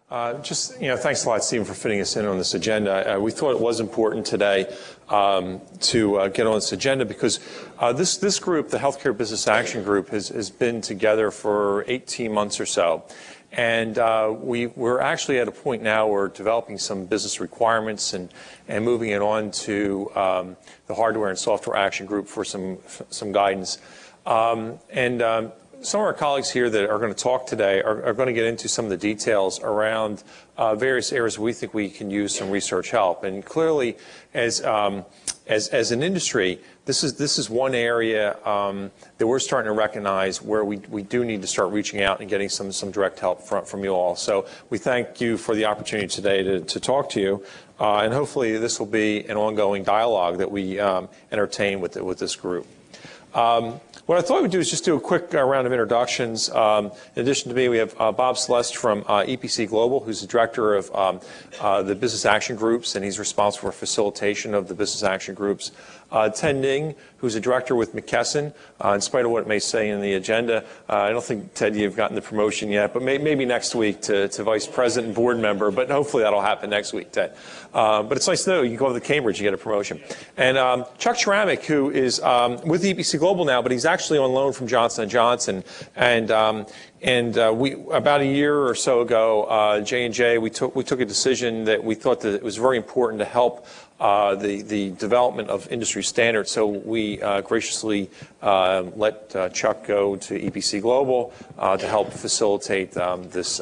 Thanks a lot, Stephen, for fitting us in on this agenda. We thought it was important today to get on this agenda because this group, the Healthcare Business Action Group, has been together for 18 months or so. And we're actually at a point now where we're developing some business requirements and moving it on to the Hardware and Software Action Group for some guidance. Some of our colleagues here that are going to talk today are going to get into some of the details around various areas we think we can use some research help. And clearly, as an industry, this is one area that we're starting to recognize where we do need to start reaching out and getting some direct help from you all. So we thank you for the opportunity today to talk to you, and hopefully this will be an ongoing dialogue that we entertain with this group. What I thought we'd do is just do a quick round of introductions. In addition to me, we have Bob Celeste from EPC Global, who's the director of the Business Action Groups, and he's responsible for facilitation of the Business Action Groups. Ted Ning, who's a director with McKesson. In spite of what it may say in the agenda, I don't think, Ted, you've gotten the promotion yet, but maybe next week to vice president and board member, but hopefully that'll happen next week, Ted. But it's nice to know you go to Cambridge, you get a promotion. And Chuck Ceramic, who is with EPC Global now, but he's actually on loan from Johnson & Johnson. And we, about a year or so ago, J&J, we took a decision that we thought that it was very important to help the development of industry standards. So we graciously let Chuck go to EPC Global to help facilitate this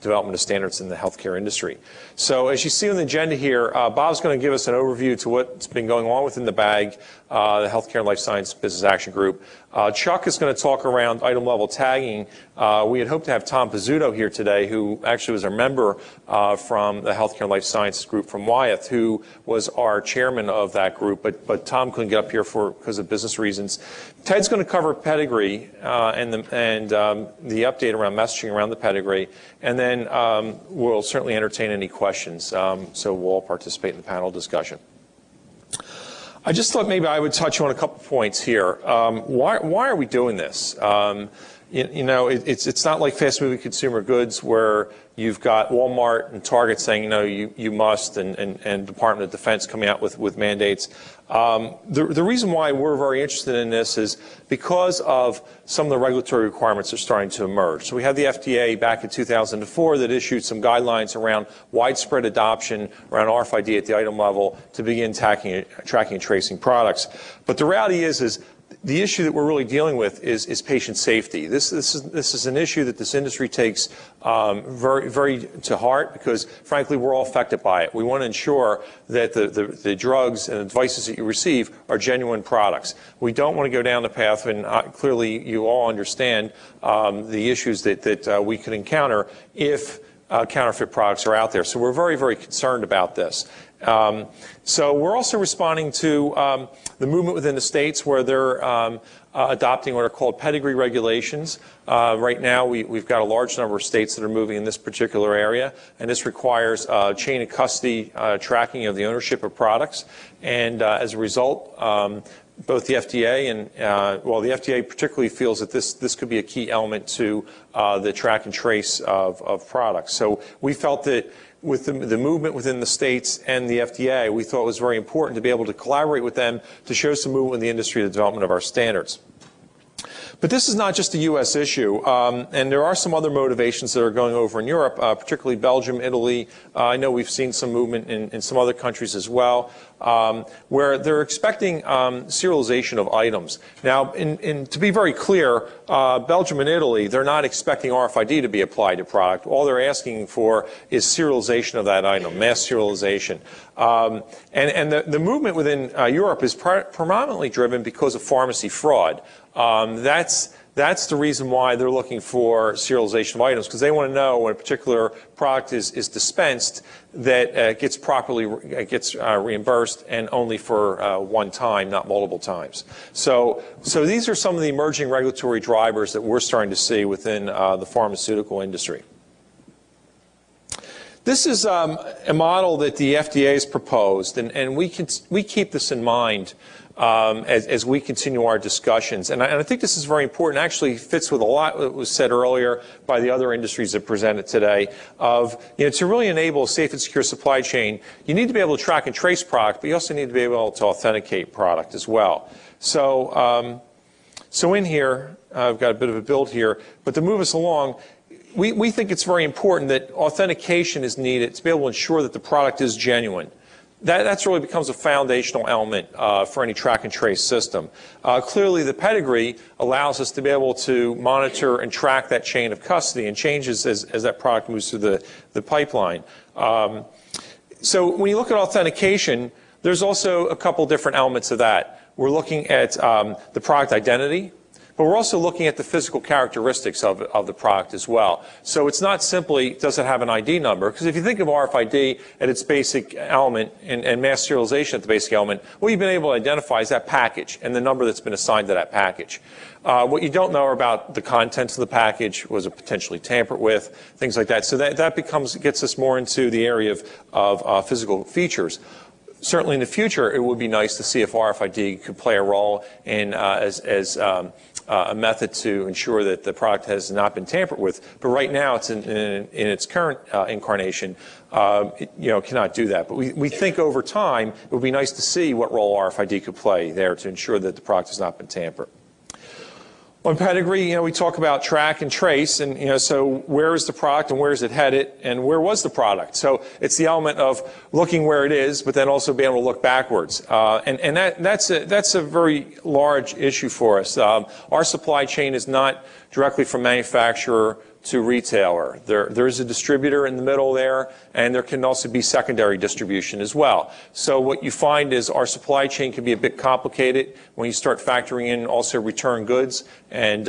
development of standards in the healthcare industry. So as you see on the agenda here, Bob's going to give us an overview to what's been going on within the BAG, the Healthcare and Life Science Business Action Group. Chuck is going to talk around item level tagging. We had hoped to have Tom Pizzuto here today, who actually was our member from the Healthcare and Life Sciences Group from Wyeth, who was our chairman of that group, but Tom couldn't get up here because of business reasons. Ted's going to cover Pedigree and the update around messaging around the Pedigree, and then we'll certainly entertain any questions, so we'll all participate in the panel discussion. I just thought maybe I would touch on a couple points here. Why are we doing this? It's not like fast-moving consumer goods where you've got Walmart and Target saying, you must, and Department of Defense coming out with mandates. The reason why we're very interested in this is because of some of the regulatory requirements that are starting to emerge. So we had the FDA back in 2004 that issued some guidelines around widespread adoption around RFID at the item level to begin tracking and tracing products. But the reality is the issue that we're really dealing with is patient safety. This is an issue that this industry takes very, very to heart because, frankly, we're all affected by it. We want to ensure that the drugs and the devices that you receive are genuine products. We don't want to go down the path, and clearly you all understand the issues that we could encounter if counterfeit products are out there. So we're very, very concerned about this. So we're also responding to the movement within the states where they're adopting what are called pedigree regulations. Right now, we've got a large number of states that are moving in this particular area, and this requires chain of custody tracking of the ownership of products. And as a result, both the FDA and, the FDA particularly feels that this could be a key element to the track and trace of products. So we felt that with the movement within the states and the FDA, we thought it was very important to be able to collaborate with them to show some movement in the industry, the development of our standards. But this is not just a U.S. issue, and there are some other motivations that are going over in Europe, particularly Belgium, Italy. I know we've seen some movement in some other countries as well, where they're expecting serialization of items. Now, to be very clear, Belgium and Italy, they're not expecting RFID to be applied to product. All they're asking for is serialization of that item, mass serialization. And the movement within Europe is predominantly driven because of pharmacy fraud. That's the reason why they're looking for serialization of items, because they want to know when a particular product is dispensed that it gets properly reimbursed and only for one time, not multiple times. So these are some of the emerging regulatory drivers that we're starting to see within the pharmaceutical industry. This is a model that the FDA has proposed, and we keep this in mind as we continue our discussions. And I think this is very important. Actually fits with a lot that was said earlier by the other industries that presented today of, to really enable a safe and secure supply chain, you need to be able to track and trace product, but you also need to be able to authenticate product as well. So, so in here, I've got a bit of a build here, but to move us along, we think it's very important that authentication is needed to be able to ensure that the product is genuine. That's really becomes a foundational element for any track and trace system. Clearly, the pedigree allows us to be able to monitor and track that chain of custody and changes as that product moves through the pipeline. So when you look at authentication, there's also a couple different elements of that. We're looking at the product identity, but we're also looking at the physical characteristics of the product as well. So it's not simply, does it have an ID number? Because if you think of RFID at its basic element and mass serialization at the basic element, what you've been able to identify is that package and the number that's been assigned to that package. What you don't know are about the contents of the package, was it potentially tampered with, things like that. So that gets us more into the area of physical features. Certainly in the future, it would be nice to see if RFID could play a role in as a method to ensure that the product has not been tampered with. But right now, it's in its current incarnation, it cannot do that. But we think over time, it would be nice to see what role RFID could play there to ensure that the product has not been tampered. On pedigree, we talk about track and trace, and so where is the product and where is it headed, and where was the product? So it's the element of looking where it is, but then also being able to look backwards, and that's a very large issue for us. Our supply chain is not directly from manufacturer to retailer. There is a distributor in the middle there, and there can also be secondary distribution as well. So what you find is our supply chain can be a bit complicated when you start factoring in also return goods, and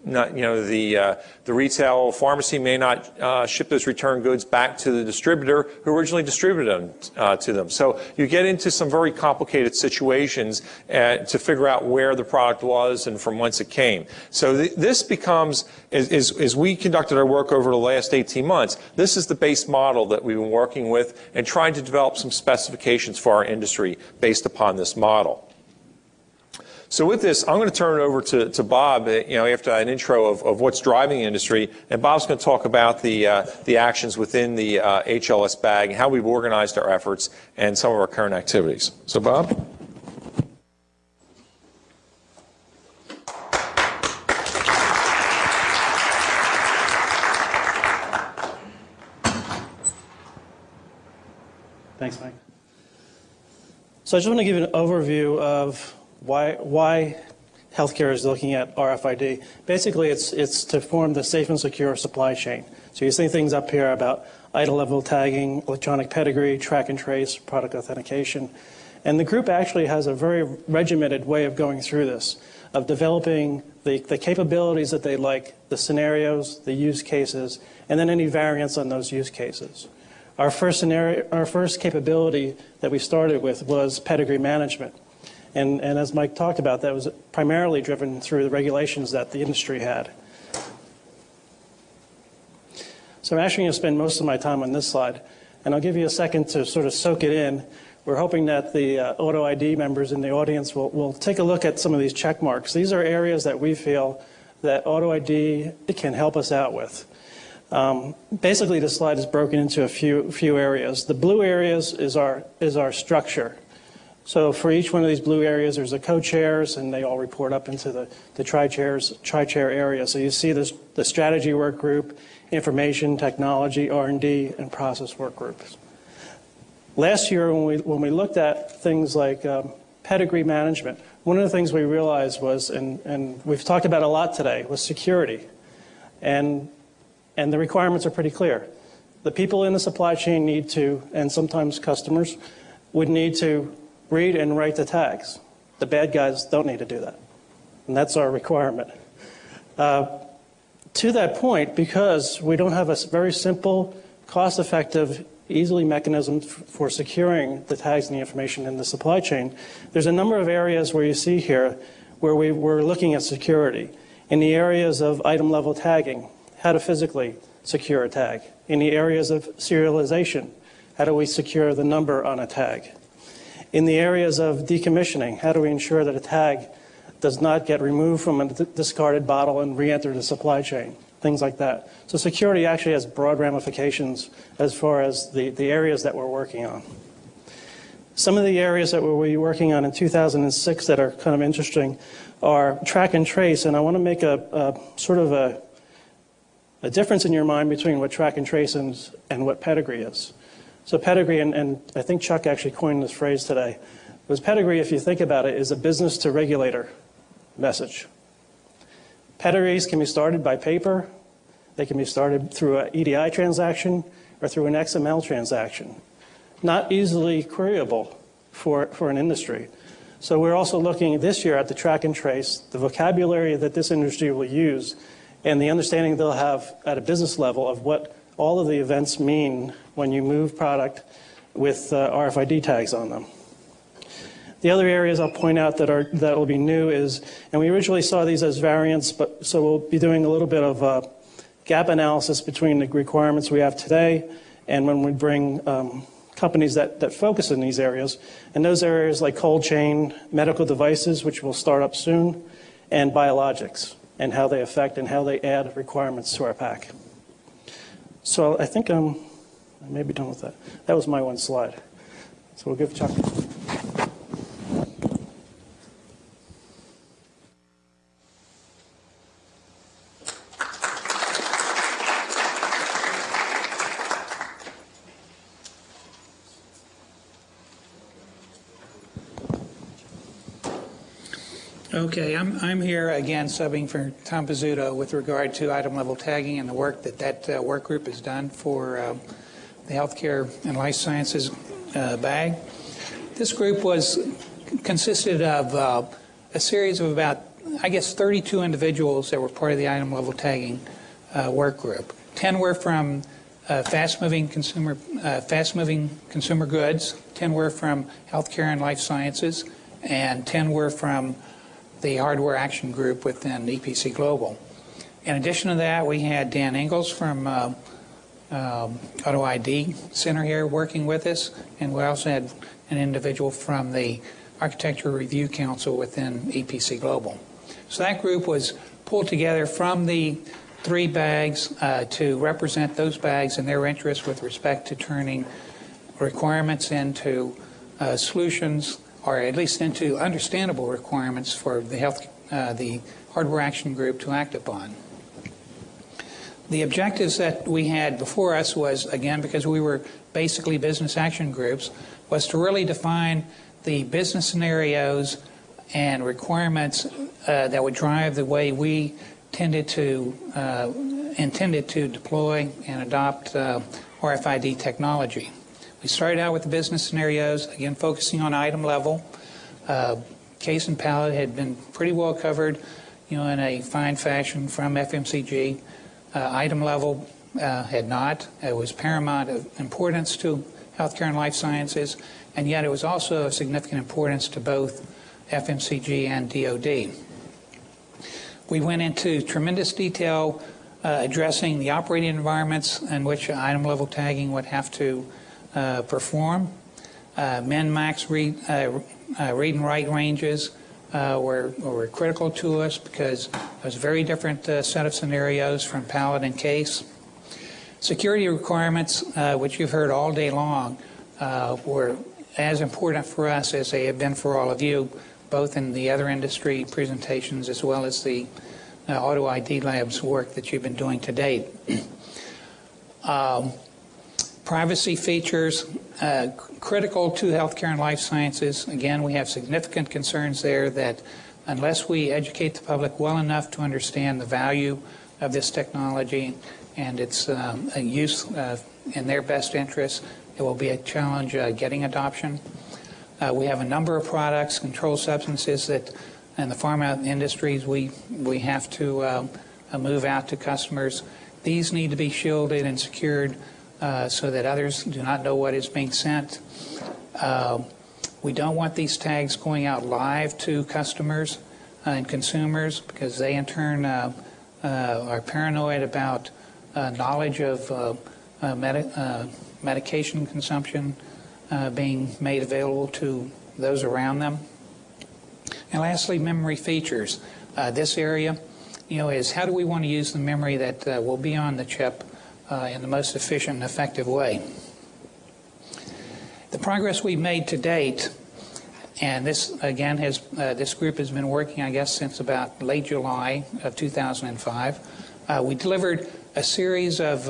the retail pharmacy may not ship those return goods back to the distributor who originally distributed them to them. So you get into some very complicated situations to figure out where the product was and from whence it came. So this becomes, as we conducted our work over the last 18 months, this is the base model that we've been working with and trying to develop some specifications for our industry based upon this model. So with this, I'm going to turn it over to Bob, after an intro of what's driving the industry, and Bob's going to talk about the actions within the HLS bag, and how we've organized our efforts, and some of our current activities. So Bob? Thanks, Mike. So I just want to give you an overview of why healthcare is looking at RFID. Basically, it's to form the safe and secure supply chain. So you see things up here about item level tagging, electronic pedigree, track and trace, product authentication. And the group actually has a very regimented way of going through this, of developing the capabilities that they like, the scenarios, the use cases, and then any variants on those use cases. Our first capability that we started with was pedigree management. And as Mike talked about, that was primarily driven through the regulations that the industry had. So I'm actually going to spend most of my time on this slide, and I'll give you a second to sort of soak it in. We're hoping that the Auto ID members in the audience will take a look at some of these check marks. These are areas that we feel that Auto ID can help us out with. Basically, this slide is broken into a few areas. The blue areas is our structure. So for each one of these blue areas, there's a co-chairs, and they all report up into the tri-chair area. So you see the strategy work group, information, technology, R&D, and process work groups. Last year, when we looked at things like pedigree management, one of the things we realized was, and we've talked about a lot today, was security. And the requirements are pretty clear. The people in the supply chain need to, and sometimes customers, would need to read and write the tags. The bad guys don't need to do that. And that's our requirement. To that point, because we don't have a very simple, cost-effective, easily mechanism for securing the tags and the information in the supply chain, there's a number of areas where you see here where we're looking at security. In the areas of item-level tagging, how to physically secure a tag. In the areas of serialization, how do we secure the number on a tag? In the areas of decommissioning, how do we ensure that a tag does not get removed from a discarded bottle and re-enter the supply chain? Things like that. So security actually has broad ramifications as far as the areas that we're working on. Some of the areas that we'll be working on in 2006 that are kind of interesting are track and trace, and I want to make a sort of a difference in your mind between what track and trace and what Pedigree is. So Pedigree, and I think Chuck actually coined this phrase today, was Pedigree, if you think about it, is a business to regulator message. Pedigrees can be started by paper, they can be started through an EDI transaction or through an XML transaction. Not easily queryable for an industry. So we're also looking this year at the track and trace, the vocabulary that this industry will use, and the understanding they'll have at a business level of what all of the events mean when you move product with RFID tags on them. The other areas I'll point out that will be new is, and we originally saw these as variants, but so we'll be doing a little bit of gap analysis between the requirements we have today and when we bring companies that focus in these areas. And those areas like cold chain, medical devices, which will start up soon, and biologics, and how they affect and how they add requirements to our pack. So I think I may be done with that. That was my one slide. So we'll give Chuck. Okay, I'm here again subbing for Tom Pizzuto with regard to item level tagging and the work that work group has done for the healthcare and life sciences bag. This group consisted of a series of about, I guess, 32 individuals that were part of the item level tagging work group. 10 were from fast-moving consumer goods, 10 were from healthcare and life sciences, and 10 were from the hardware action group within EPC Global. In addition to that, we had Dan Ingalls from Auto ID Center here working with us, and we also had an individual from the Architecture Review Council within EPC Global. So that group was pulled together from the 3 bags to represent those bags and their interests with respect to turning requirements into solutions, or at least into understandable requirements for the hardware action group to act upon. The objectives that we had before us was, again, because we were basically business action groups, was to really define the business scenarios and requirements that would drive the way we intended to deploy and adopt RFID technology. We started out with the business scenarios, again focusing on item level. Case and pallet had been pretty well covered, in a fine fashion from FMCG. Item level had not. It was paramount importance to healthcare and life sciences, and yet it was also of significant importance to both FMCG and DoD. We went into tremendous detail addressing the operating environments in which item level tagging would have to perform. Min-max read and write ranges were critical to us because it was a very different set of scenarios from pallet and case. Security requirements, which you've heard all day long, were as important for us as they have been for all of you, both in the other industry presentations as well as the Auto ID Labs work that you've been doing to date. Privacy features, critical to healthcare and life sciences. Again, we have significant concerns there that unless we educate the public well enough to understand the value of this technology and its use in their best interest, it will be a challenge getting adoption. We have a number of products, controlled substances that in the pharma industries we have to move out to customers. These need to be shielded and secured so that others do not know what is being sent. We don't want these tags going out live to customers and consumers because they in turn are paranoid about knowledge of medication consumption being made available to those around them. And lastly, memory features. This area, is how do we want to use the memory that will be on the chip in the most efficient and effective way. The progress we've made to date, and this again this group has been working, I guess, since about late July of 2005. We delivered a series of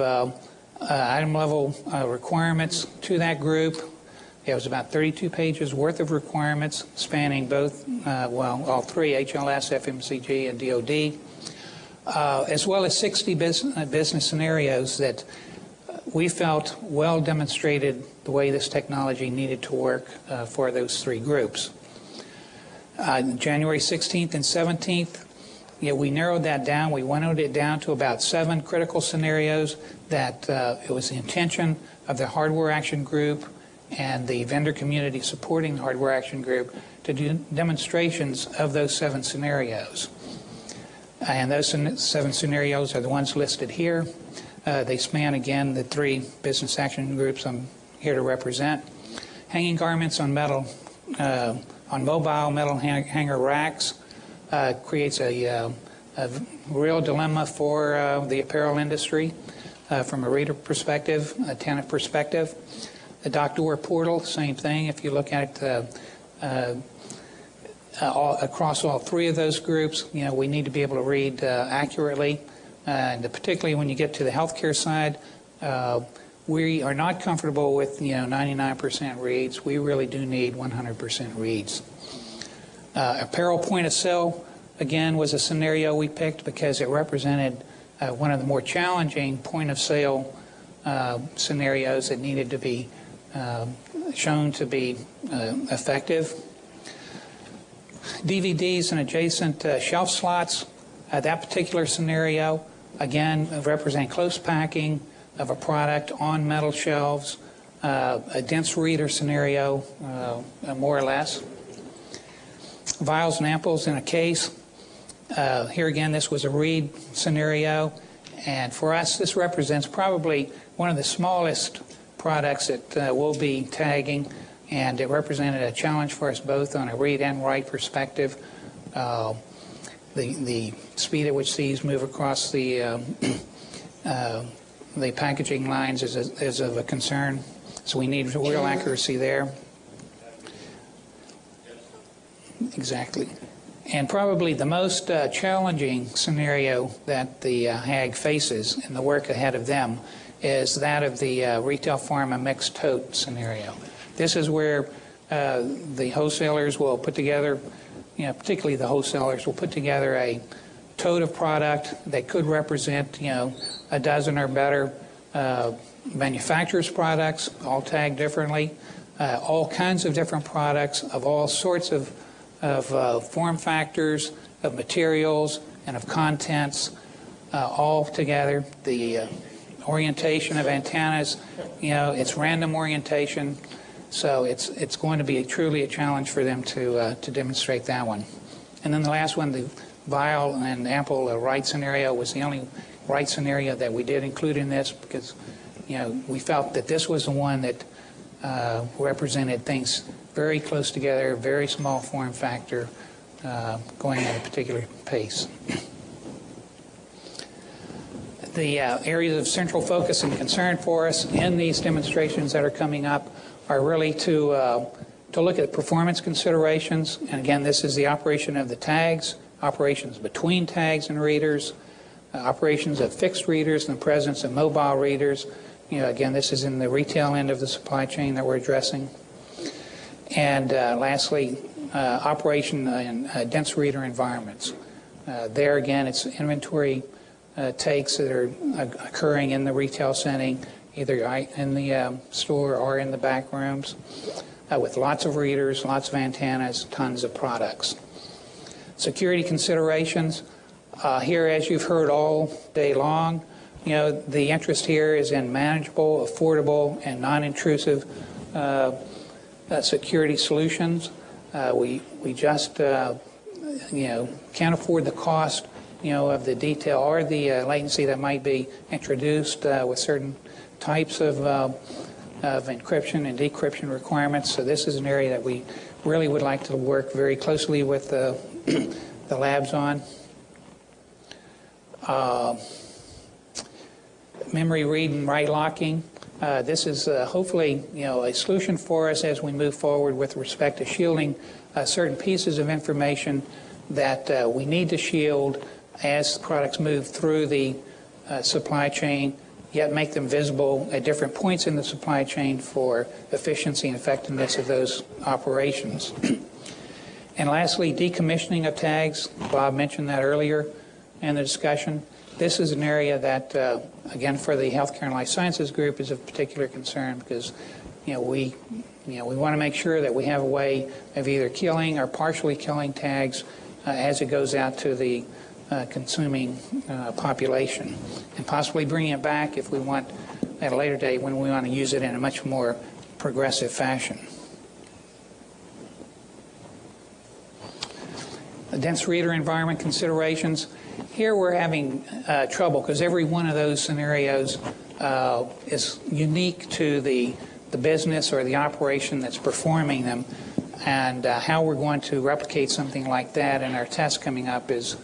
item level requirements to that group. It was about 32 pages worth of requirements spanning both, all three, HLS, FMCG, and DoD, as well as 60 business scenarios that we felt well demonstrated the way this technology needed to work for those three groups. January 16th and 17th, we narrowed that down. We winnowed it down to about 7 critical scenarios that it was the intention of the Hardware Action Group and the vendor community supporting the Hardware Action Group to do demonstrations of those 7 scenarios. And those 7 scenarios are the ones listed here. They span, again, the 3 business action groups I'm here to represent. Hanging garments on metal, on mobile metal hanger racks creates a real dilemma for the apparel industry from a reader perspective, a tenant perspective. The dock door portal, same thing. If you look at across all 3 of those groups, we need to be able to read accurately. And particularly when you get to the healthcare side, we are not comfortable with 99% reads. We really do need 100% reads. Apparel point of sale, again, was a scenario we picked because it represented one of the more challenging point of sale scenarios that needed to be shown to be effective. DVDs and adjacent shelf slots, that particular scenario, again, represent close packing of a product on metal shelves, a dense reader scenario, more or less. Vials and ampoules in a case. Here again, this was a read scenario, and for us, this represents probably one of the smallest products that we'll be tagging, and it represented a challenge for us both on a read and write perspective. The speed at which these move across the packaging lines is of a concern, so we need real accuracy there. Exactly. And probably the most challenging scenario that the HAG faces in the work ahead of them is that of the retail pharma mixed tote scenario. This is where the wholesalers will put together, particularly the wholesalers will put together a tote of product that could represent, a dozen or better manufacturers' products, all tagged differently, all kinds of different products of all sorts of form factors, of materials, and of contents, all together. The orientation of antennas, it's random orientation, so it's going to be truly a challenge for them to demonstrate that one. And then the last one, the vial and ampoule write scenario, was the only write scenario that we did include in this because, we felt that this was the one that represented things very close together, very small form factor, going at a particular pace. The areas of central focus and concern for us in these demonstrations that are coming up are really to look at performance considerations. And again, this is the operation of the tags, operations between tags and readers, operations of fixed readers, and the presence of mobile readers. Again, this is in the retail end of the supply chain that we're addressing. And lastly, operation in dense reader environments. There again, it's inventory takes that are occurring in the retail setting, either in the store or in the back rooms, with lots of readers, lots of antennas, tons of products. Security considerations. Here, as you've heard all day long, the interest here is in manageable, affordable, and non-intrusive security solutions. We just can't afford the cost of the detail or the latency that might be introduced with certain types of encryption and decryption requirements. So this is an area that we really would like to work very closely with the labs on. Memory read and write locking. This is hopefully a solution for us as we move forward with respect to shielding certain pieces of information that we need to shield as products move through the supply chain, yet make them visible at different points in the supply chain for efficiency and effectiveness of those operations. And lastly, decommissioning of tags. Bob mentioned that earlier in the discussion. This is an area that, again, for the Healthcare and Life Sciences group is of particular concern because, we want to make sure that we have a way of either killing or partially killing tags as it goes out to the consuming population, and possibly bringing it back if we want at a later date when we want to use it in a much more progressive fashion. The dense reader environment considerations. Here we're having trouble because every one of those scenarios is unique to the business or the operation that's performing them, and how we're going to replicate something like that in our test coming up is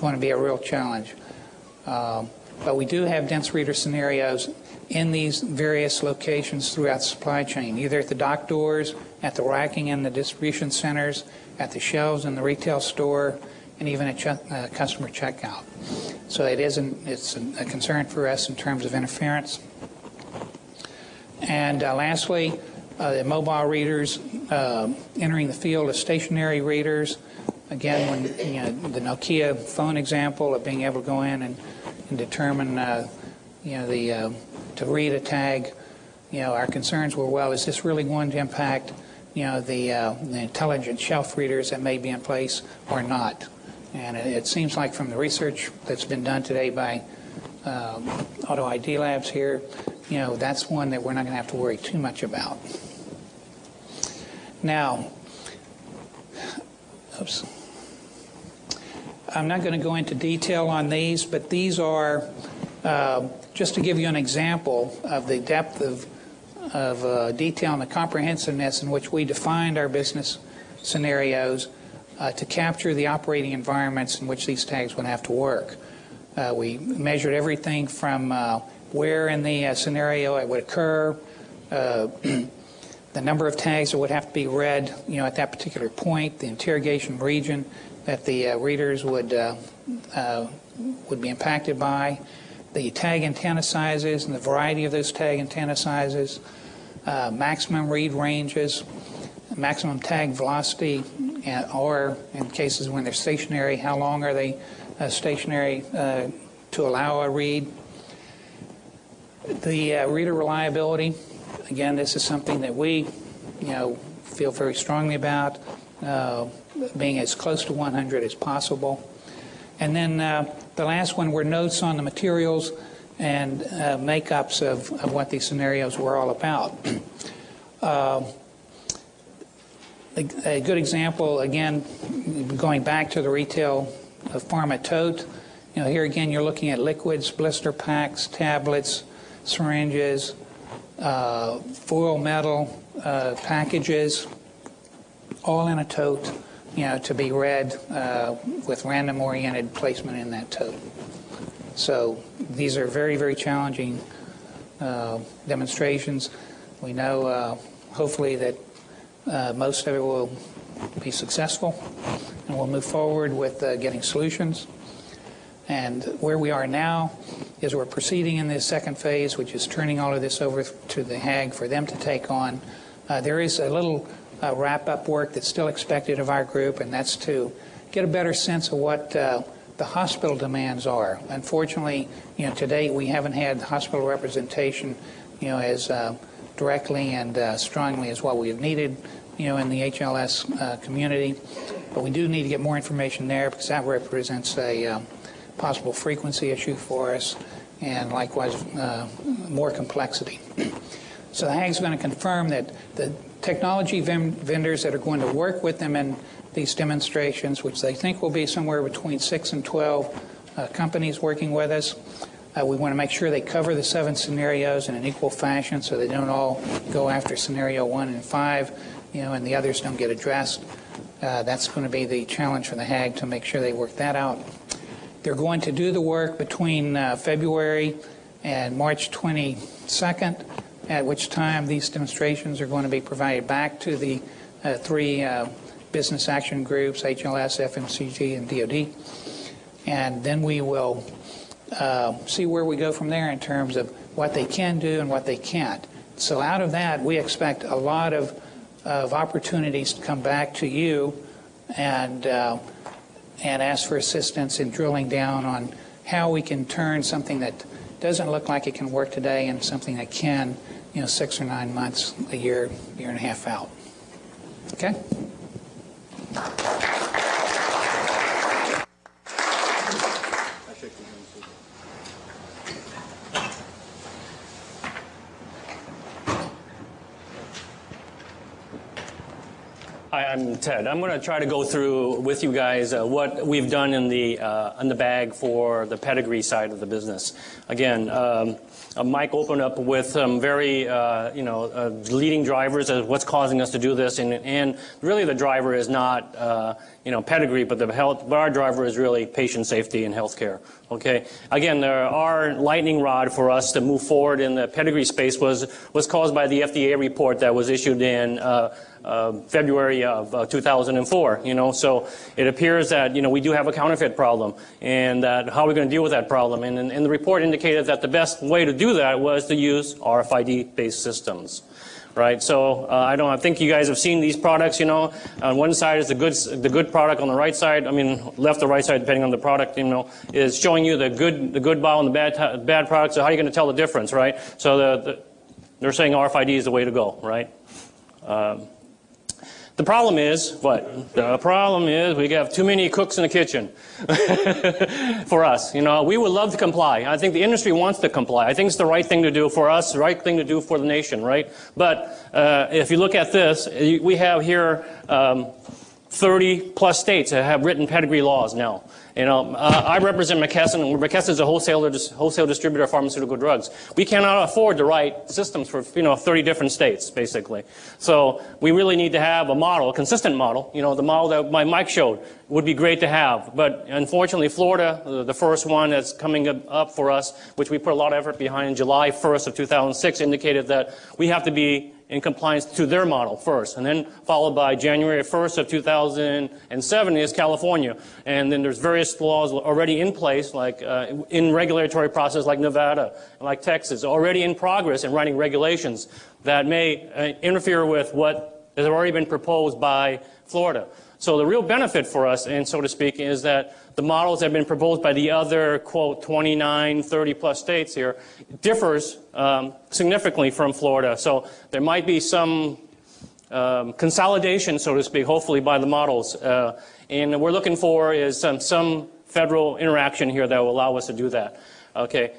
going to be a real challenge. But we do have dense reader scenarios in these various locations throughout the supply chain, either at the dock doors, at the racking in the distribution centers, at the shelves in the retail store, and even at customer checkout. So it's a concern for us in terms of interference. And lastly, the mobile readers entering the field as stationary readers. Again, when the Nokia phone example of being able to go in and determine, to read a tag, our concerns were, well, is this really going to impact, the intelligent shelf readers that may be in place or not? And it seems like from the research that's been done today by Auto ID Labs here, that's one that we're not going to have to worry too much about. Now, oops. I'm not going to go into detail on these, but these are just to give you an example of the depth of detail and the comprehensiveness in which we defined our business scenarios to capture the operating environments in which these tags would have to work. We measured everything from where in the scenario it would occur, the number of tags that would have to be read, at that particular point, the interrogation region that the readers would be impacted by, the tag antenna sizes and the variety of those tag antenna sizes, maximum read ranges, maximum tag velocity, or in cases when they're stationary, how long are they stationary to allow a read. The reader reliability, again, this is something that we, feel very strongly about, being as close to 100 as possible. And then the last one were notes on the materials and makeups of what these scenarios were all about. A good example, again, going back to the retail pharma tote, here again you're looking at liquids, blister packs, tablets, syringes, foil metal packages, all in a tote, to be read with random-oriented placement in that tote. So these are very, very challenging demonstrations. We know, hopefully, that most of it will be successful, and we'll move forward with getting solutions. And where we are now is we're proceeding in this second phase, which is turning all of this over to the HAG for them to take on. There is a little wrap-up work that's still expected of our group, and that's to get a better sense of what the hospital demands are. Unfortunately, to date we haven't had hospital representation, as directly and strongly as what we have needed, in the HLS community. But we do need to get more information there because that represents a possible frequency issue for us, and likewise more complexity. So the HAG is going to confirm that the technology vendors that are going to work with them in these demonstrations, which they think will be somewhere between 6 and 12 companies working with us, we want to make sure they cover the 7 scenarios in an equal fashion so they don't all go after scenario 1 and 5, and the others don't get addressed. That's going to be the challenge for the HAG to make sure they work that out. They're going to do the work between February and March 22nd, at which time these demonstrations are going to be provided back to the three business action groups, HLS, FMCG, and DoD. And then we will see where we go from there in terms of what they can do and what they can't. So out of that, we expect a lot of opportunities to come back to you and ask for assistance in drilling down on how we can turn something that doesn't look like it can work today into something that can, 6 or 9 months, a year, year and a half out. Okay? Hi, I'm Ted. I'm going to try to go through with you guys what we've done in the bag for the Pedigree side of the business. Again, Mike opened up with some very leading drivers as what's causing us to do this, and really the driver is not Pedigree, but our driver is really patient safety and healthcare. Okay. Again, our lightning rod for us to move forward in the Pedigree space was caused by the FDA report that was issued in February of 2004. So it appears that we do have a counterfeit problem, and that how are we going to deal with that problem? And the report indicated that the best way to do that was to use RFID-based systems. Right, so I think you guys have seen these products. On one side is the good product. On the right side, left or right side, depending on the product, is showing you the good bottle and the bad product. So how are you going to tell the difference, right? So they're saying RFID is the way to go, right? The problem is what? The problem is we have too many cooks in the kitchen for us. We would love to comply. I think the industry wants to comply. I think it's the right thing to do for us, the right thing to do for the nation, right? But if you look at this, we have here 30-plus states that have written Pedigree laws now. I represent McKesson. McKesson is a wholesale distributor of pharmaceutical drugs. We cannot afford to write systems for 30 different states, basically. So we really need to have a model, a consistent model. The model that Mike showed would be great to have. But unfortunately, Florida, the first one that's coming up for us, which we put a lot of effort behind, July 1st of 2006, indicated that we have to be in compliance to their model first, and then followed by January 1st of 2007 is California. And then there's various laws already in place, like in regulatory process like Nevada, like Texas, already in progress in writing regulations that may interfere with what has already been proposed by Florida. So the real benefit for us, and so to speak, is that the models that have been proposed by the other, quote, 29, 30-plus states here differs significantly from Florida. So there might be some consolidation, so to speak, hopefully by the models. And what we're looking for is some federal interaction here that will allow us to do that. Okay.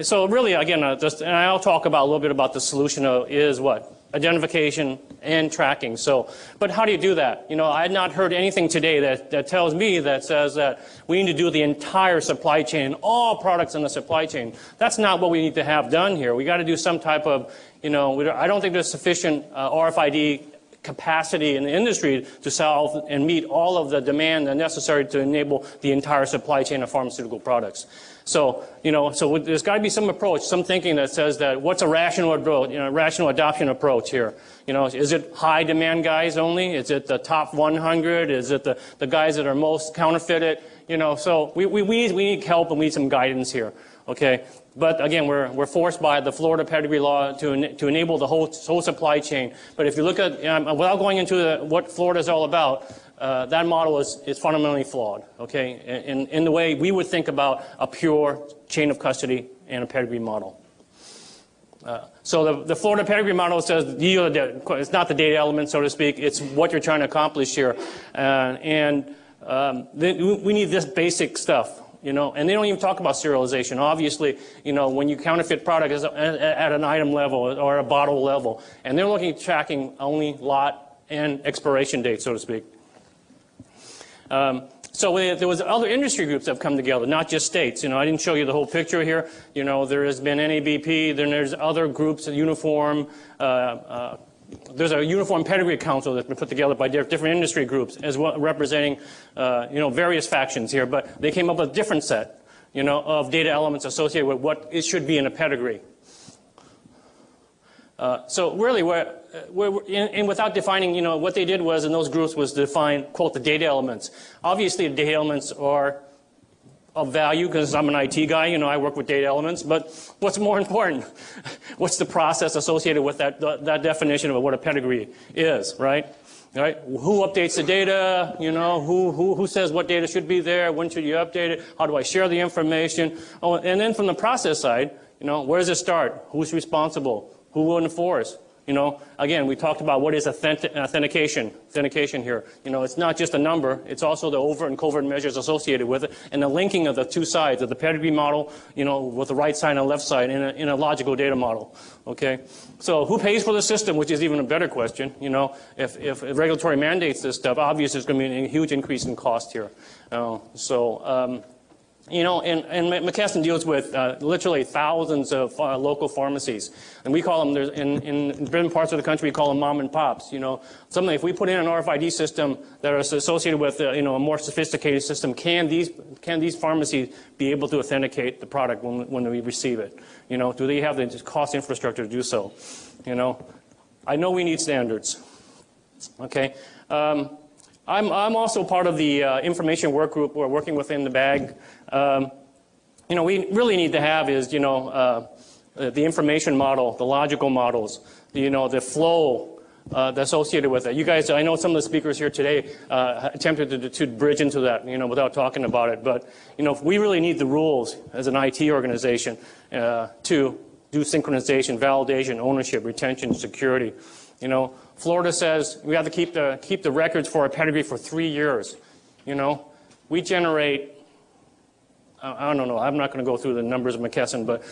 So really, again, and I'll talk about a little bit about the solution is what? Identification and tracking. So, but how do you do that? I had not heard anything today that tells me that says that we need to do the entire supply chain, all products in the supply chain. That's not what we need to have done here. We got to do some type of, I don't think there's sufficient RFID capacity in the industry to solve and meet all of the demand necessary to enable the entire supply chain of pharmaceutical products. So, so there's got to be some approach, some thinking that says that what's a rational approach, rational adoption approach here? Is it high demand guys only? Is it the top 100? Is it the guys that are most counterfeited? So we need help and we need some guidance here. Okay. But again, we're forced by the Florida Pedigree law to enable the whole supply chain. But if you look at, without going into what Florida is all about, that model is fundamentally flawed, okay, in the way we would think about a pure chain of custody and a Pedigree model. So the Florida Pedigree model says it's not the data element, so to speak, it's what you're trying to accomplish here. We need this basic stuff. And they don't even talk about serialization. Obviously, when you counterfeit product at an item level or a bottle level, and they're looking at tracking only lot and expiration date, so to speak. So there was other industry groups that have come together, not just states. I didn't show you the whole picture here. There has been NABP, then there's other groups, Uniform, there's a uniform pedigree council that's been put together by different industry groups as well, representing various factions here, but they came up with a different set of data elements associated with what it should be in a pedigree. So really, without defining, what they did was in those groups was define, quote, the data elements. Obviously, the data elements are of value because I'm an IT guy, I work with data elements, but what's more important? What's the process associated with that definition of what a pedigree is, right? Right? Who updates the data? Who says what data should be there? When should you update it? How do I share the information? Oh, and then from the process side, where does it start? Who's responsible? Who will enforce? Again, we talked about what is authentication here. It's not just a number, it's also the overt and covert measures associated with it, and the linking of the two sides of the pedigree model, with the right side and the left side in a logical data model. Okay, so who pays for the system, which is even a better question. If regulatory mandates this stuff, obviously there's going to be a huge increase in cost here. And McKesson deals with literally thousands of local pharmacies, and we call them, in different parts of the country, we call them mom and pops. If we put in an RFID system that is associated with a more sophisticated system, can these pharmacies be able to authenticate the product when we receive it? Do they have the cost infrastructure to do so? I know we need standards. Okay. I'm also part of the information work group. We're working within the bag. We really need to have is, the information model, the logical models, the flow that's associated with it. You guys, I know some of the speakers here today attempted to bridge into that, without talking about it. But, we really need the rules as an IT organization to do synchronization, validation, ownership, retention, security. Florida says we have to keep the records for our pedigree for 3 years. We generate, I don't know, I'm not going to go through the numbers of McKesson, but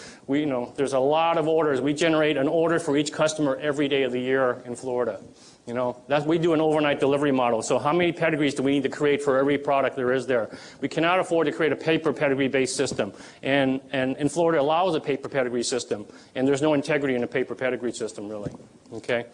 there's a lot of orders. We generate an order for each customer every day of the year in Florida. We do an overnight delivery model. So how many pedigrees do we need to create for every product there is there? We cannot afford to create a paper pedigree-based system. And in Florida allows a paper pedigree system. And there's no integrity in a paper pedigree system, really. Okay?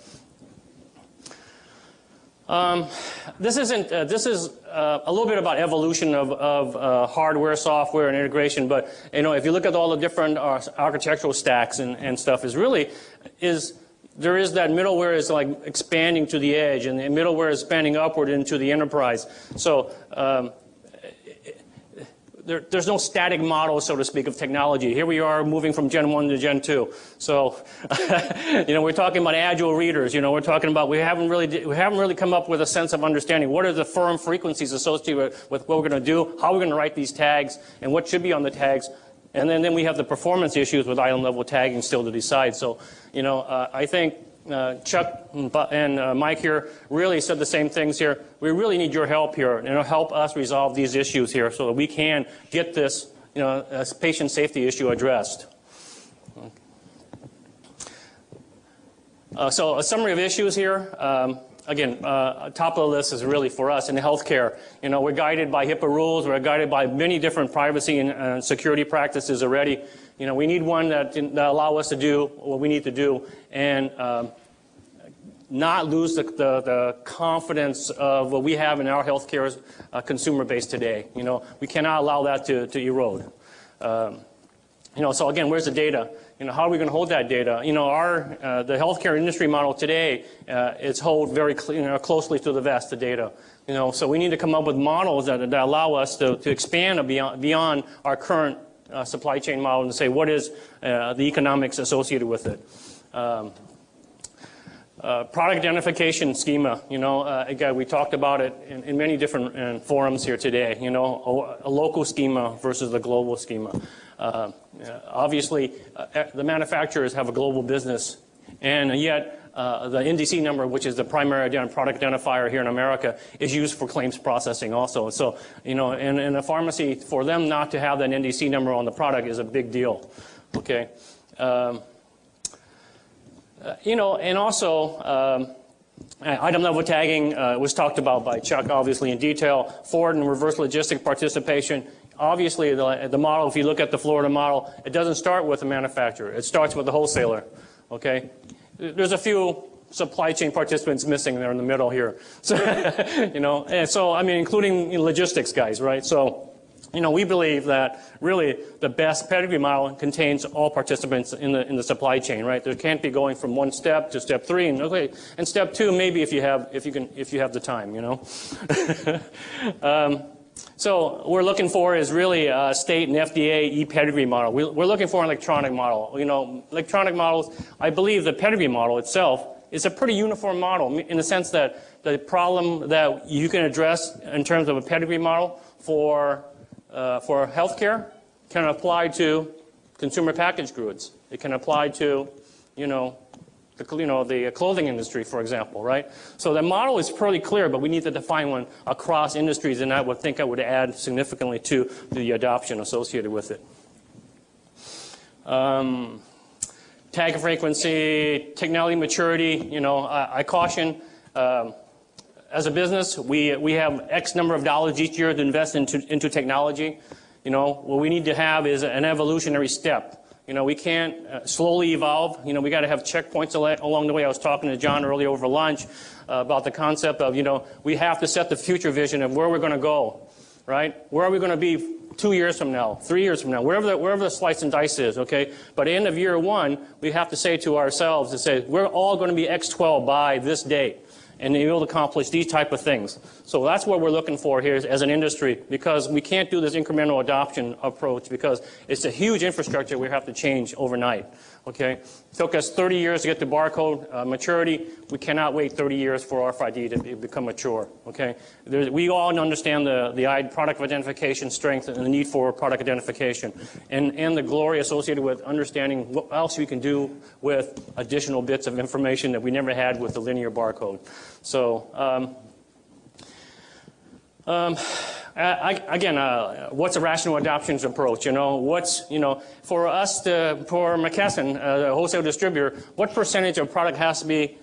This is a little bit about evolution of hardware, software, and integration. But if you look at all the different architectural stacks and stuff, there is that middleware is like expanding to the edge, and the middleware is expanding upward into the enterprise. So there's no static model, so to speak, of technology. Here we are moving from Gen 1 to Gen 2. So, we're talking about agile readers. We're talking about we haven't really come up with a sense of understanding what are the firm frequencies associated with what we're going to do, how we're going to write these tags, and what should be on the tags. And then we have the performance issues with item level tagging still to decide. So, I think Chuck and Mike here really said the same things here. We really need your help here, help us resolve these issues here so that we can get this, patient safety issue addressed. So a summary of issues here. Again, top of the list is really for us in healthcare. We're guided by HIPAA rules. We're guided by many different privacy and security practices already. We need one that allow us to do what we need to do and not lose the confidence of what we have in our healthcare consumer base today. We cannot allow that to erode. So again, where's the data? How are we going to hold that data? The healthcare industry model today is held very closely to the vest, the data. So we need to come up with models that allow us to expand beyond our current supply chain model and say what is the economics associated with it. Product identification schema, again, we talked about it in many different forums here today, a local schema versus the global schema. Obviously, the manufacturers have a global business, and yet the NDC number, which is the primary product identifier here in America, is used for claims processing also. So, in a pharmacy, for them not to have that NDC number on the product is a big deal, okay? And also, item level tagging was talked about by Chuck, obviously, in detail. Forward and reverse logistic participation. Obviously, the model, if you look at the Florida model, it doesn't start with the manufacturer. It starts with the wholesaler, okay? There's a few supply chain participants missing there in the middle here. So, and so, I mean, including logistics guys, right? So, we believe that really the best pedigree model contains all participants in the supply chain, right? There can't be going from one step to step 3, and step 2 maybe if you have the time, So what we're looking for is really a state and FDA e-pedigree model. We're looking for an electronic model. Electronic models, I believe the pedigree model itself is a pretty uniform model in the sense that the problem that you can address in terms of a pedigree model for healthcare can apply to consumer packaged goods. It can apply to, the clothing industry, for example, right? So the model is pretty clear, but we need to define one across industries, and I would would add significantly to the adoption associated with it. Tag frequency, technology maturity, I caution, as a business, we have X number of dollars each year to invest into technology. What we need to have is an evolutionary step. We can't slowly evolve. We got to have checkpoints along the way. I was talking to John earlier over lunch about the concept of, we have to set the future vision of where we're going to go, right? Where are we going to be 2 years from now, 3 years from now, wherever the slice and dice is, okay? But at the end of year 1, we have to say to ourselves, we're all going to be X12 by this date, and be able to accomplish these type of things. So that's what we're looking for here as an industry, because we can't do this incremental adoption approach because it's a huge infrastructure we have to change overnight. Okay, it took us 30 years to get to barcode maturity. We cannot wait 30 years for RFID to become mature. Okay, we all understand the product identification strength and the need for product identification, and the glory associated with understanding what else we can do with additional bits of information that we never had with the linear barcode. So. Again, what's a rational adoptions approach? For us, for McKesson, the wholesale distributor, what percentage of product has to be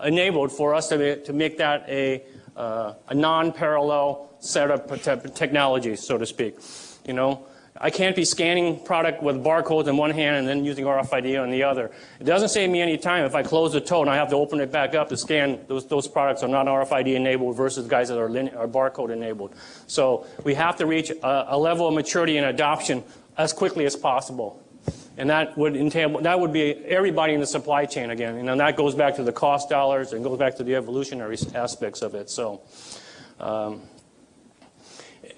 enabled for us to make that a non-parallel set of technologies, so to speak? I can't be scanning product with barcodes in one hand and then using RFID on the other. It doesn't save me any time if I close the tote and I have to open it back up to scan those products are not RFID enabled versus guys that are barcode enabled. So we have to reach a level of maturity and adoption as quickly as possible. And that would be everybody in the supply chain again. And that goes back to the cost dollars and goes back to the evolutionary aspects of it. So.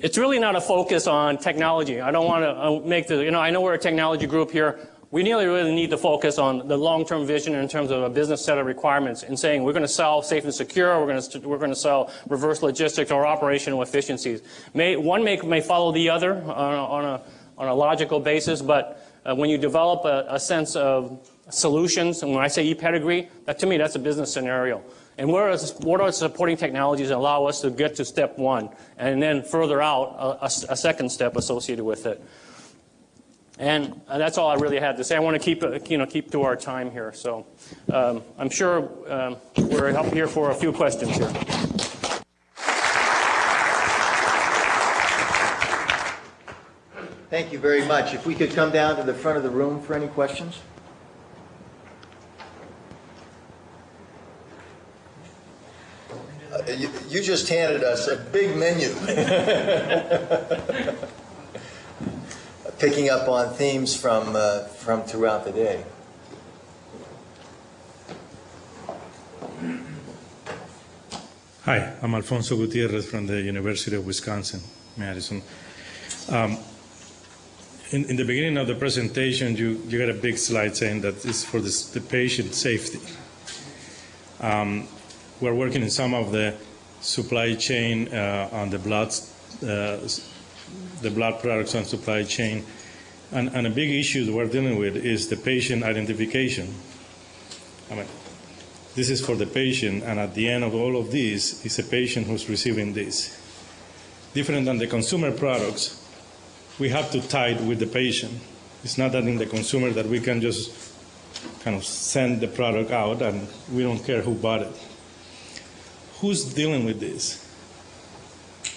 It's really not a focus on technology. I don't want to make I know we're a technology group here. We really need to focus on the long-term vision in terms of a business set of requirements and saying we're going to sell safe and secure, we're going to sell reverse logistics or operational efficiencies. One may follow the other on a logical basis, but when you develop a sense of solutions, and when I say e-pedigree, to me that's a business scenario. And what are the supporting technologies that allow us to get to step 1, and then further out a second step associated with it? And that's all I really had to say. I want to keep to our time here. So I'm sure we're up here for a few questions here. Thank you very much. If we could come down to the front of the room for any questions. You just handed us a big menu. Picking up on themes from throughout the day. Hi, I'm Alfonso Gutierrez from the University of Wisconsin-Madison. In the beginning of the presentation, you got a big slide saying that it's for the patient safety. We're working in some of the supply chain on the blood products on supply chain, and a big issue that we're dealing with is the patient identification. I mean, this is for the patient, and at the end of all of this is a patient who's receiving this. Different than the consumer products, we have to tie it with the patient. It's not that in the consumer that we can just kind of send the product out and we don't care who bought it. Who's dealing with this?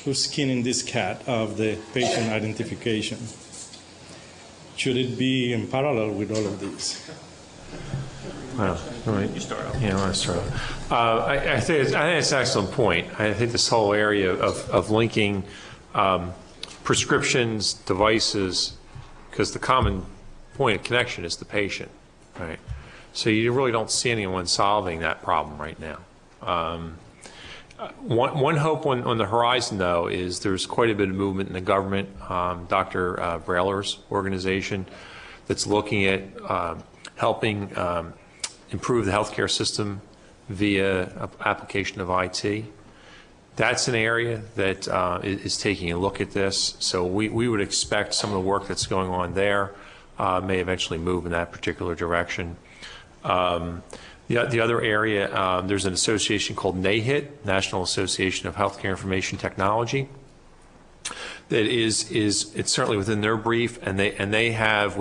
Who's skinning this cat of the patient identification? Should it be in parallel with all of these? Well, you start off. Yeah, I want to start off. I think it's an excellent point. I think this whole area of linking prescriptions, devices, because the common point of connection is the patient, right? So you really don't see anyone solving that problem right now. One hope on the horizon, though, is there's quite a bit of movement in the government. Dr. Brailer's organization that's looking at helping improve the healthcare system via application of IT. That's an area that is taking a look at this. So we would expect some of the work that's going on there may eventually move in that particular direction. The other area, there's an association called NAHIT, National Association of Healthcare Information Technology, that it's certainly within their brief, and they have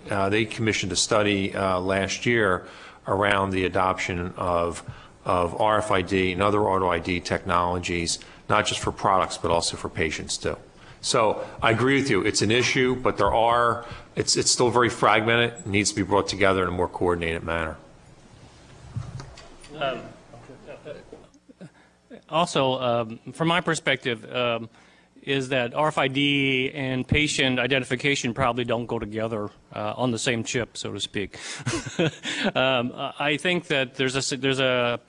they commissioned a study last year around the adoption of RFID and other auto ID technologies, not just for products but also for patients too. So I agree with you. It's an issue, but it's still very fragmented. It needs to be brought together in a more coordinated manner. Also, from my perspective, is that RFID and patient identification probably don't go together on the same chip, so to speak. I think that there's a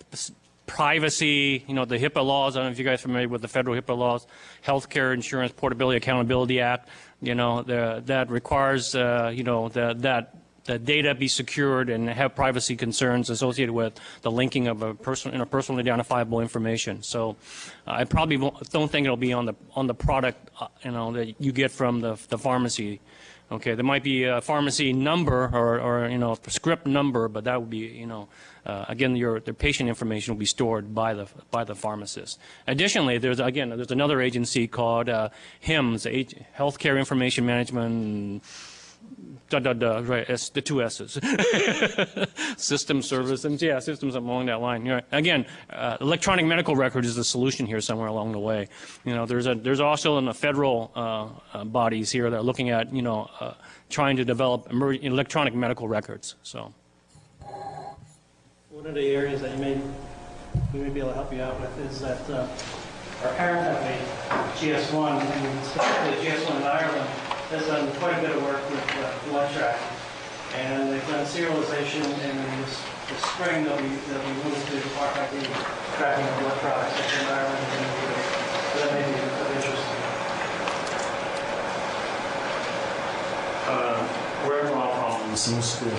privacy, the HIPAA laws. I don't know if you guys are familiar with the federal HIPAA laws, Healthcare Insurance Portability Accountability Act. That requires that data be secured and have privacy concerns associated with the linking of a personally identifiable information. So I probably don't think it'll be on the product that you get from the pharmacy. Okay, there might be a pharmacy number or a script number, but that would be again the patient information will be stored by the pharmacist. Additionally, there's another agency called HIMSS, Healthcare Information Management. Right, the two S's. System services, yeah, systems along that line. Again, electronic medical record is the solution here somewhere along the way. There's also in the federal bodies here that are looking at trying to develop electronic medical records. So one of the areas that we may be able to help you out with is that our parent company, GS1, and specifically GS1 in Ireland, has done quite a bit of work with blood tracking, and they've done serialization. And this spring that we moved to RFID tracking of blood products in Ireland, and that may be of interest to you. We're from some school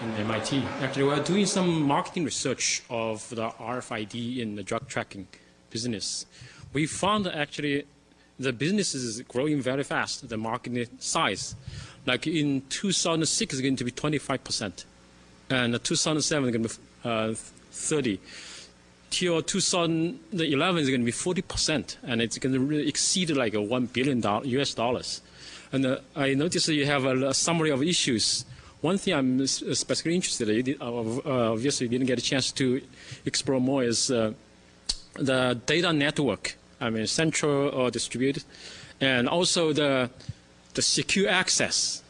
in MIT. Actually, we're doing some marketing research of the RFID in the drug tracking business. We found that actually the business is growing very fast, the market size. Like in 2006, it's going to be 25%. And 2007, it's going to be 30. Till 2011, it's going to be 40%. And it's going to really exceed like $1 billion US dollars. And I noticed that you have a summary of issues. One thing I'm especially interested in, obviously didn't get a chance to explore more, is the data network. I mean, central or distributed, and also the secure access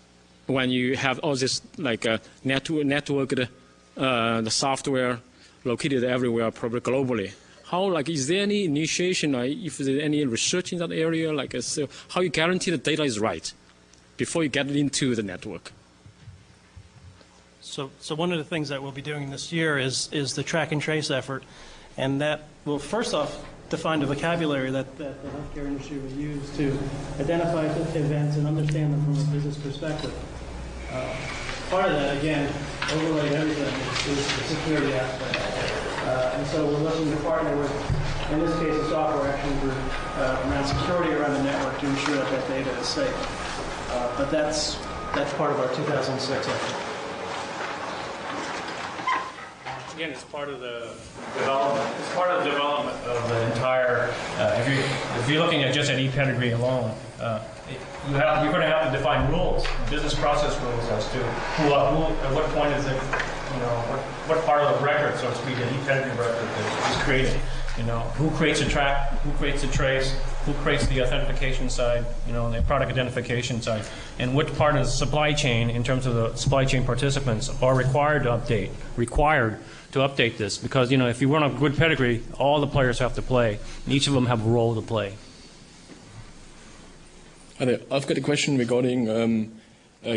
when you have all this like networked the software located everywhere, probably globally. How is there any initiation? If there's any research in that area, so how you guarantee the data is right before you get it into the network? So one of the things that we'll be doing this year is the track and trace effort, and that will first off define the vocabulary that the healthcare industry will use to identify events and understand them from a business perspective. Part of that, again, overlaid everything is the security aspect. And so we're looking to partner with, in this case, a software action group around security around the network to ensure that data is safe. But that's part of our 2006 effort. Again, it's part of the development. It's part of the development of the entire. If you're looking at just an Pedigree alone, you're going to have to define rules, business process rules as to at what point is it, what part of the record, so to speak, an Pedigree record is created. You know, who creates a track, who creates a trace, who creates the authentication side, you know, the product identification side, and which part of the supply chain, in terms of the supply chain participants, are required to update this. Because, you know, if you run a good pedigree, all the players have to play, and each of them have a role to play. I've got a question regarding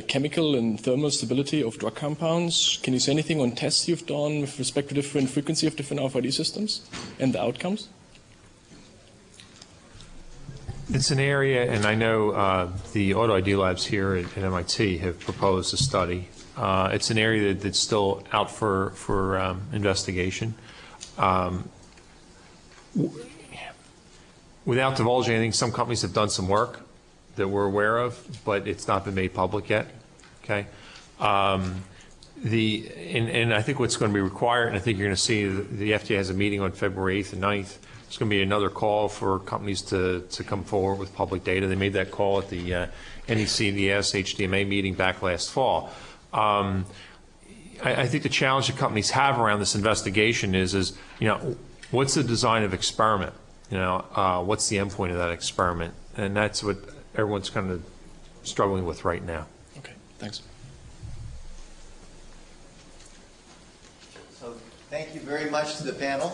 chemical and thermal stability of drug compounds. Can you say anything on tests you've done with respect to different frequency of different RFID systems and the outcomes? It's an area, and I know the Auto ID labs here at MIT have proposed a study. It's an area that's still out for investigation. Without divulging anything, some companies have done some work that we're aware of, but it's not been made public yet. Okay, and I think what's going to be required, and I think you're going to see the FDA has a meeting on February 8th and 9th. There's going to be another call for companies to come forward with public data. They made that call at the NECDS HDMA meeting back last fall. I think the challenge that companies have around this investigation is you know, what's the design of experiment? You know, what's the endpoint of that experiment? And that's what everyone's kind of struggling with right now. Okay, thanks. So thank you very much to the panel.